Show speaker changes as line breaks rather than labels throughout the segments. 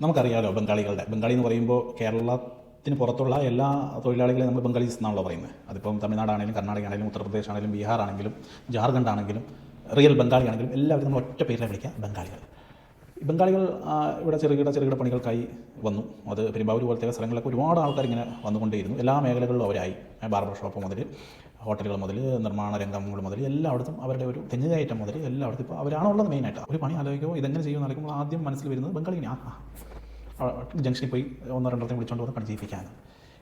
നമുക്കറിയാമല്ലോ ബംഗാളി എന്ന് പറയുമ്പോൾ കേരളത്തിന് പുറത്തുള്ള എല്ലാ തൊഴിലാളികളെയും നമ്മൾ ബംഗാളീസ് എന്നാണല്ലോ പറയുന്നത്. അതിപ്പം തമിഴ്നാടാണെങ്കിലും കർണാടക ആണെങ്കിലും ഉത്തർപ്രദേശ് ആണെങ്കിലും ബീഹാർ ആണെങ്കിലും ജാർഖണ്ഡ് ആണെങ്കിലും റിയൽ ബംഗാളി ആണെങ്കിലും എല്ലാവരും നമ്മൾ ഒറ്റ പേരിലെ വിളിക്കുക ബംഗാളികൾ. ഈ ബംഗാളികൾ ഇവിടെ ചെറുകിട പണികൾക്കായി വന്നു. അത് പെരുമ്പാവൂർ പോലത്തെ സ്ഥലങ്ങളിലൊക്കെ ഒരുപാട് ആൾക്കാർ ഇങ്ങനെ വന്നുകൊണ്ടേയിരുന്നു. എല്ലാ മേഖലകളിലും അവരായി. ബാർബർ ഷോപ്പ് മുതൽ ഹോട്ടലുകൾ മുതൽ നിർമ്മാണ രംഗങ്ങൾ മുതൽ എല്ലായിടത്തും അവരുടെ ഒരു തെങ്ങുകയറ്റം മുതൽ എല്ലായിടത്തും ഇപ്പോൾ അവരാണുള്ളത് മെയിനായിട്ട്. ഒരു പണി ആലോചിക്കുമ്പോൾ ഇതെങ്ങനെ ചെയ്യുമെന്ന് ആലോചിക്കുമ്പോൾ ആദ്യം മനസ്സിൽ വരുന്നത് ബംഗാളിനെ ജംഗ്ഷനിൽ പോയി ഒന്നോ രണ്ടോ വിളിച്ചുകൊണ്ട് വന്ന് പണി ചെയ്യിപ്പിക്കാൻ.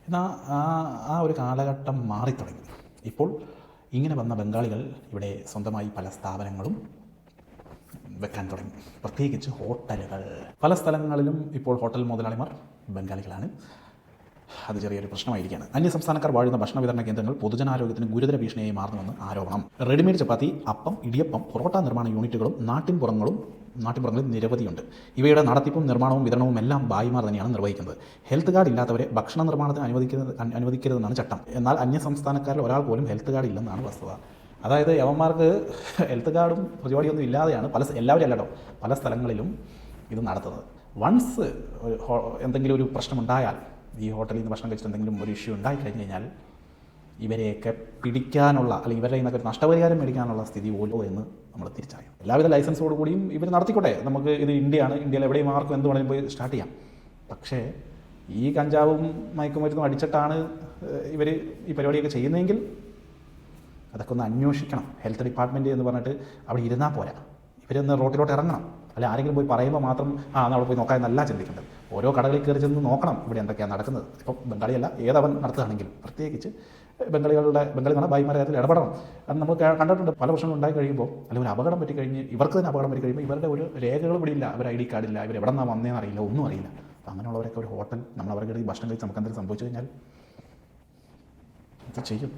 എന്നാൽ ആ ഒരു കാലഘട്ടം മാറിത്തുടങ്ങി. ഇപ്പോൾ ഇങ്ങനെ വന്ന ബംഗാളികൾ ഇവിടെ സ്വന്തമായി പല സ്ഥാപനങ്ങളും വെക്കാൻ തുടങ്ങി. പ്രത്യേകിച്ച് ഹോട്ടലുകൾ. പല സ്ഥലങ്ങളിലും ഇപ്പോൾ ഹോട്ടൽ മുതലാളിമാർ ബംഗാളികളാണ്. അത് ചെറിയൊരു പ്രശ്നമായിരിക്കുകയാണ്. അന്യസംസ്ഥാനക്കാർ വാഴുന്ന ഭക്ഷണ വിതരണ കേന്ദ്രങ്ങൾ പൊതുജനാരോഗ്യത്തിന് ഗുരുതര ഭീഷണിയായി മാറുന്നുവെന്ന് ആരോപണം. റെഡിമെയ്ഡ് ചപ്പാത്തി, അപ്പം, ഇടിയപ്പം, പൊറോട്ട നിർമ്മാണ യൂണിറ്റുകളും നാട്ടിൻപുറങ്ങളിൽ നിരവധിയുണ്ട്. ഇവയുടെ നടത്തിപ്പും നിർമ്മാണവും വിതരണവും എല്ലാം ഭായിമാർ തന്നെയാണ് നിർവഹിക്കുന്നത്. ഹെൽത്ത് കാർഡ് ഇല്ലാത്തവരെ ഭക്ഷണ നിർമ്മാണത്തിന് അനുവദിക്കരുതെന്നാണ് ചട്ടം. എന്നാൽ അന്യസംസ്ഥാനക്കാരിൽ ഒരാൾ പോലും ഹെൽത്ത് കാർഡ് ഇല്ലെന്നാണ് വസ്തുത. അതായത് യവന്മാർക്ക് ഹെൽത്ത് കാർഡും പരിപാടിയൊന്നും ഇല്ലാതെയാണ് എല്ലാവരും അല്ലട്ടോ പല സ്ഥലങ്ങളിലും ഇത് നടത്തുന്നത്. വൺസ് എന്തെങ്കിലും ഒരു പ്രശ്നമുണ്ടായാൽ, ഈ ഹോട്ടലിൽ നിന്ന് ഭക്ഷണം കഴിച്ചിട്ട് എന്തെങ്കിലും ഒരു ഇഷ്യൂ ഉണ്ടായി കഴിഞ്ഞ് കഴിഞ്ഞാൽ ഇവരെയൊക്കെ പിടിക്കാനുള്ള അല്ലെങ്കിൽ ഇവരുടെ നിന്നൊക്കെ നഷ്ടപരിഹാരം മേടിക്കാനുള്ള സ്ഥിതി പോലോ എന്ന് നമ്മൾ തിരിച്ചറിയും. എല്ലാവിധ ലൈസൻസോടുകൂടിയും ഇവർ നടത്തിക്കോട്ടെ. നമുക്ക് ഇത് ഇന്ത്യയാണ്, ഇന്ത്യയിൽ എവിടെയും ആർക്കും എന്ത് വേണമെങ്കിലും പോയി സ്റ്റാർട്ട് ചെയ്യാം. പക്ഷേ ഈ കഞ്ചാവും മയക്കുമരുന്നും അടിച്ചിട്ടാണ് ഇവർ ഈ പരിപാടിയൊക്കെ ചെയ്യുന്നതെങ്കിൽ അതൊക്കെ ഒന്ന് അന്വേഷിക്കണം. ഹെൽത്ത് ഡിപ്പാർട്ട്മെൻറ്റ് എന്ന് പറഞ്ഞിട്ട് അവിടെ ഇരുന്നാൽ പോരാ. ഇവരൊന്ന് റോട്ടിലോട്ട് ഇറങ്ങണം. അല്ല ആരെങ്കിലും പോയി പറയുമ്പോൾ മാത്രം അവിടെ പോയി നോക്കാൻ എന്നല്ല ചിന്തിക്കേണ്ടത്. ഓരോ കടകളിൽ കയറി ചെന്ന് നോക്കണം ഇവിടെ എന്തൊക്കെയാണ് നടക്കുന്നത്. ഇപ്പം ബംഗാളിയല്ല ഏതവൻ നടത്തുകയാണെങ്കിൽ പ്രത്യേകിച്ച് ബംഗാളി പറഞ്ഞാൽ ഭായിമാരുടെ കാര്യത്തിൽ ഇടപെടണം. കാരണം നമ്മൾ കണ്ടിട്ടുണ്ട് പല പ്രശ്നങ്ങൾ ഉണ്ടായി കഴിയുമ്പോൾ അല്ലെങ്കിൽ ഒരു അപകടം പറ്റിക്കഴിഞ്ഞ് ഇവർക്ക് തന്നെ അപകടം പറ്റി കഴിയുമ്പോൾ ഇവരുടെ ഒരു രേഖകൾ ഇവിടെ ഇല്ല. അവർ ID കാർഡില്ല, ഇവർ എവിടെ നിന്നാണ് വന്നതെന്ന് അറിയില്ല, ഒന്നും അറിയില്ല. അപ്പോൾ അങ്ങനെയുള്ളവരൊക്കെ ഒരു ഹോട്ടൽ നമ്മൾ അവരുടെ ഭക്ഷണം കഴിച്ച് നമുക്ക് എന്തെങ്കിലും സംഭവിച്ചു കഴിഞ്ഞാൽ ഇത് ചെയ്യും.